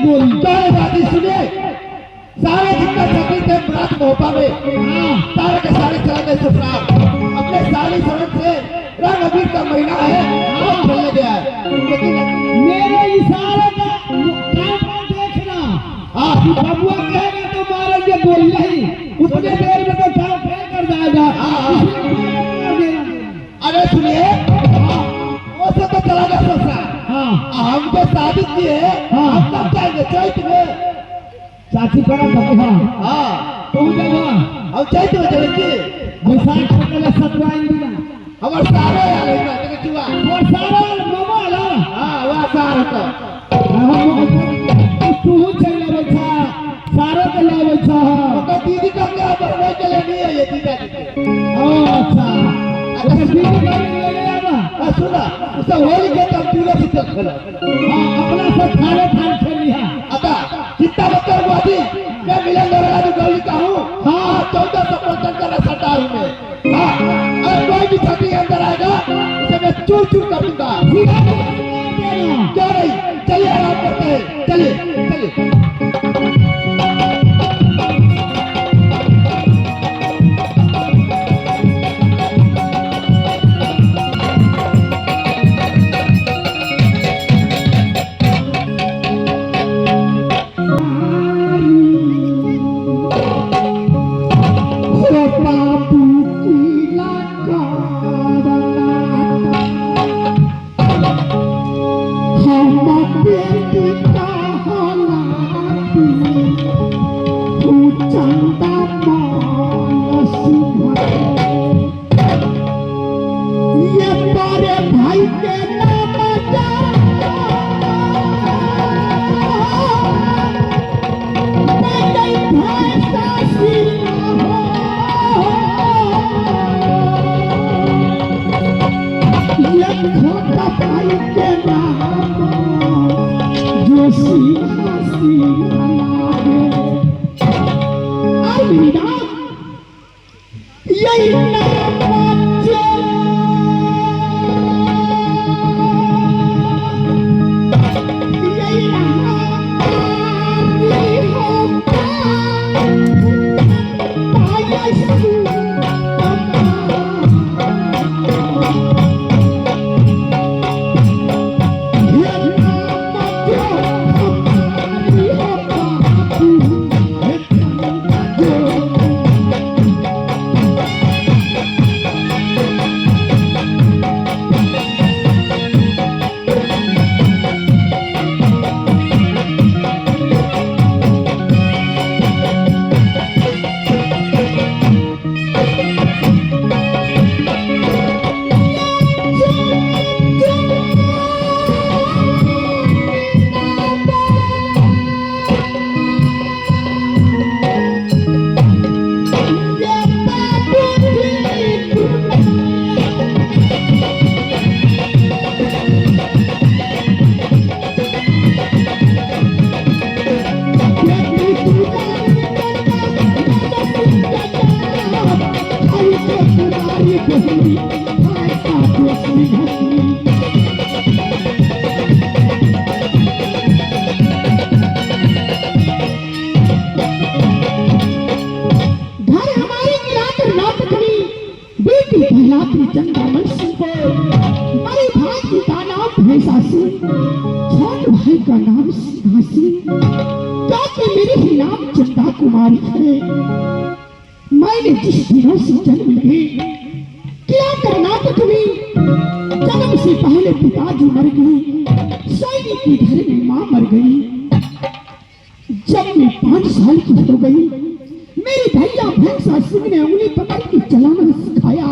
बोली सारे बातें सुने, सारे जितना सभी थे बरात मोहब्बा में सारे के सारे चला गए ससुराल। अपने साली सड़क से रंग अबीर का महीना है वो खेलने गया है, लेकिन मेरे इशारे का काम देखना। बबुआ कहेगा तो मारेंगे बोल नहीं, उतने देर में तो काम फेल कर जाएगा। अरे सुनिए, वो सब तो चला गया ससुराल। हम तो शादी किए, हम कब जाएंगे? चैत में। चाची पड़ा तू जगह हम चैत में चलेंगे। बैसाख में पहले 17 दिन हमारे सारे यार है ना चुआ और सारा मामा ला वह सारे तो तू चले बैठा सारे के ले बैठा तो दीदी का क्या बढ़ने के लिए नहीं है ये दीदा जी। अच्छा अच्छा दीदी का ले ले आवा सुना उसे होली के कंप्यूटर से चल खेलो। अपना सब खाने खान खेल लिया। अदा कितना बच्चा हुआ थी मैं मिलन दौरा जो गौली का हूँ। 1455 का सरदार हूँ मैं। और कोई भी छाती अंदर आएगा उसे मैं चूर चूर कर दूंगा। क्यों नहीं, चलिए आराम करते हैं, चलिए चलिए। छोटे भाई का नाम सिंहासी, क्योंकि मेरे ही नाम चंदा कुमारी है। मैंने जिस दिनों से जन्म लिए क्या कर्नाटक में जन्म से पहले पिताजी मर गए, सैनिक के घर में मां मर गई। जब मैं 5 साल की हो गई, मेरे भैया भैंसा सिंह ने उंगली पकड़ के चलाना सिखाया।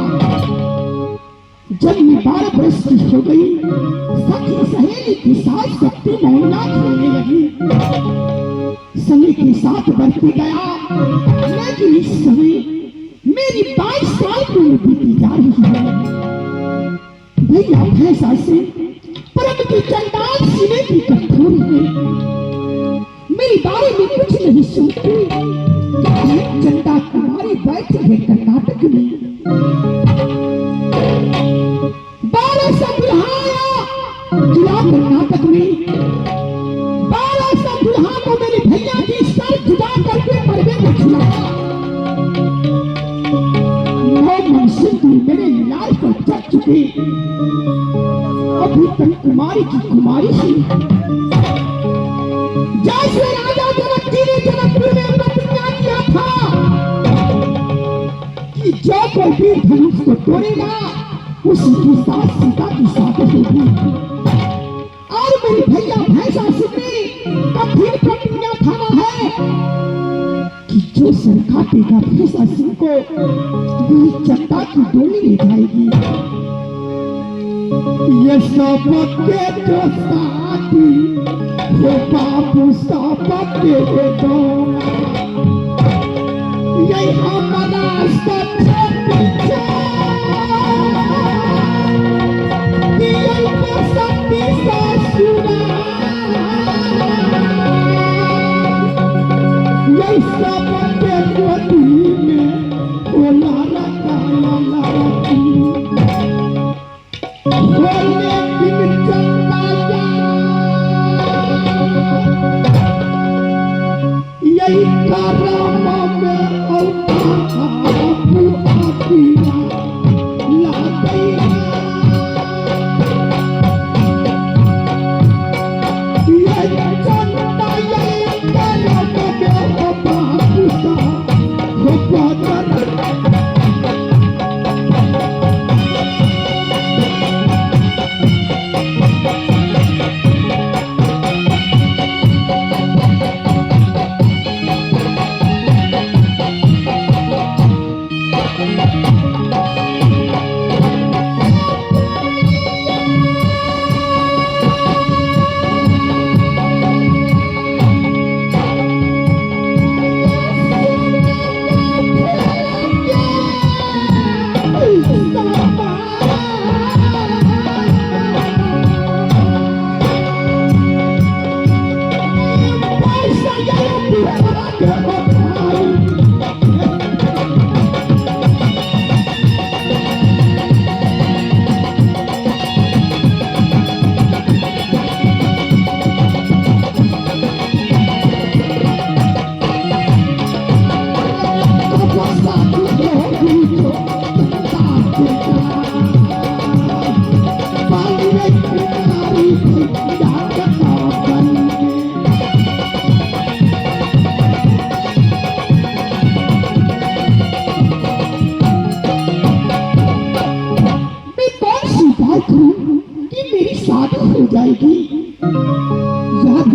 जब मैं 12 वर्ष की हो गई, सखी सहेली के साथ शक्ति मोहना खेलने लगी। समय के साथ बढ़ती गया, लेकिन इस समय मेरी 22 साल की उम्र बीती जा रही है। भैया भैंसा से परम की चंडाल सीने की कठोर है, मेरे बारे में कुछ नहीं सुनती। चंदा कुमारी बैठी है कर्नाटक में। 12 दुल्हाया जिला कर्नाटक में, 12 दुल्हा सके। अभी तक कुमारी की कुमारी थी। जैसे राजा जनक जी ने जनकपुर में प्रतिज्ञा किया था कि जो कोई वीर धनुष को तोड़ेगा उसी के साथ सीता की शादी होगी। और मेरे भैया भैंसासुर ने कठिन प्रतिज्ञा ठाना है कि जो सर काटेगा भैंसासुर को वही चट्टा की डोली ले जाएगी। ये सब के जो साथी वो बाबू सब के दो यही हमारा सबसे पीछे यही बसंती ससुरा यही सब के गोदी में ओला रखा लड़की बोले दिन चंदा यही करम में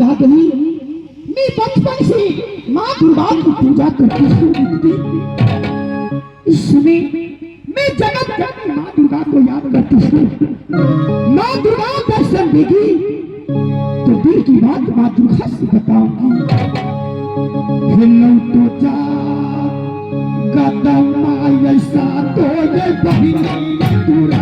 याद नहीं मैं बचपन से माँ दुर्गा की पूजा करती हूँ। इस समय मैं जगत जननी माँ दुर्गा को याद करती हूँ। माँ दुर्गा दर्शन देगी तो दिल की बात माँ दुर्गा से बताऊंगी। तो जा कदम ऐसा तो ये बहिनी दुर्गा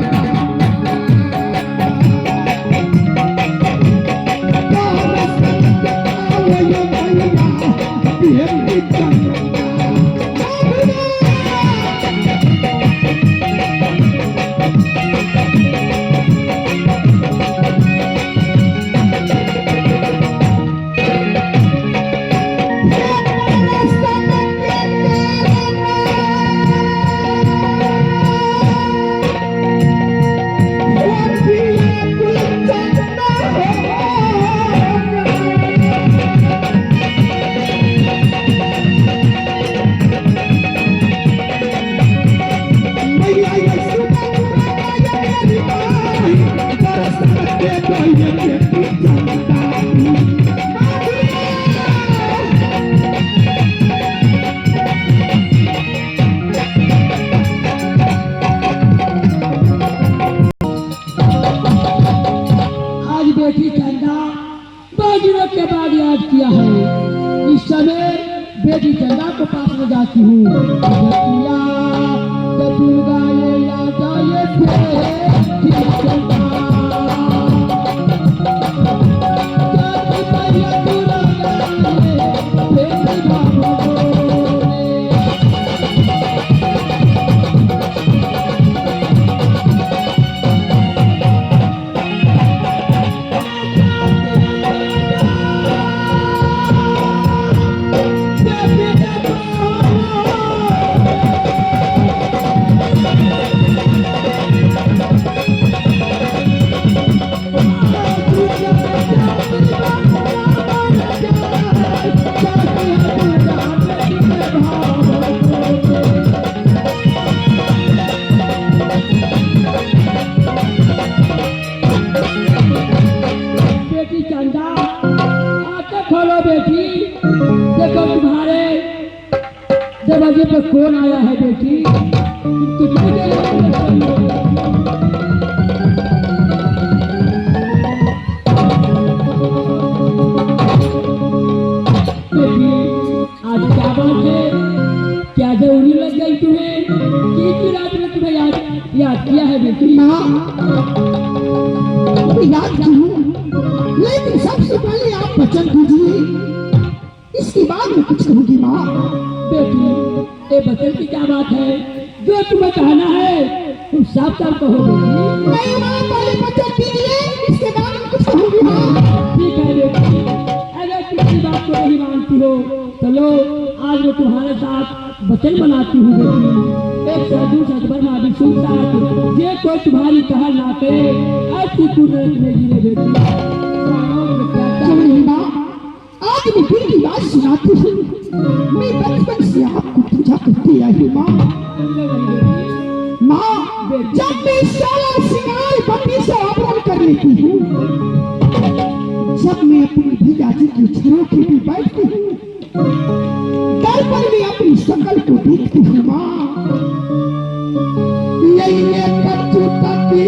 बेटी चंदा को पास में जाती हूँ। दुर्गा ये बेटी, देखो तुम्हारे दरवाजे पर कौन आया है बेटी। कितनी देर हो गई? बेटी आज क्या बात है, क्या जरूरी लग गई तुम्हें कि इतनी रात में तुम्हें याद किया है बेटी। माँ याद करूं, लेकिन सबसे पहले आप वचन दीजिए, इसके बाद मैं कुछ कहूंगी। माँ बेटी ये वचन की क्या बात है, जो तुम्हें कहना है तुम साफ साफ कहो बेटी। नहीं माँ, पहले वचन दीजिए, इसके बाद मैं कुछ कहूंगी। माँ ठीक है बेटी, अगर किसी बात को नहीं मानती हो चलो आज मैं तुम्हारे साथ वचन बनाती हूँ बेटी। एक साधु सतबर मादी सुन साथ ये कोई तुम्हारी कहा लाते ऐसी तू नहीं जीने बेटी। चलो माँ, आज मैं दिल की बात सुनाती हूँ। मैं बचपन से आपको पूजा करती आई हूँ। माँ जब मैं सारा सिंगार बत्ती से अपहरण कर लेती हूँ, जब मैं अपनी भैया जी की छड़ों के भी बैठती हूँ, दर्पण में अपनी शक्ल को देखती हूँ। माँ ये कच्चू तकी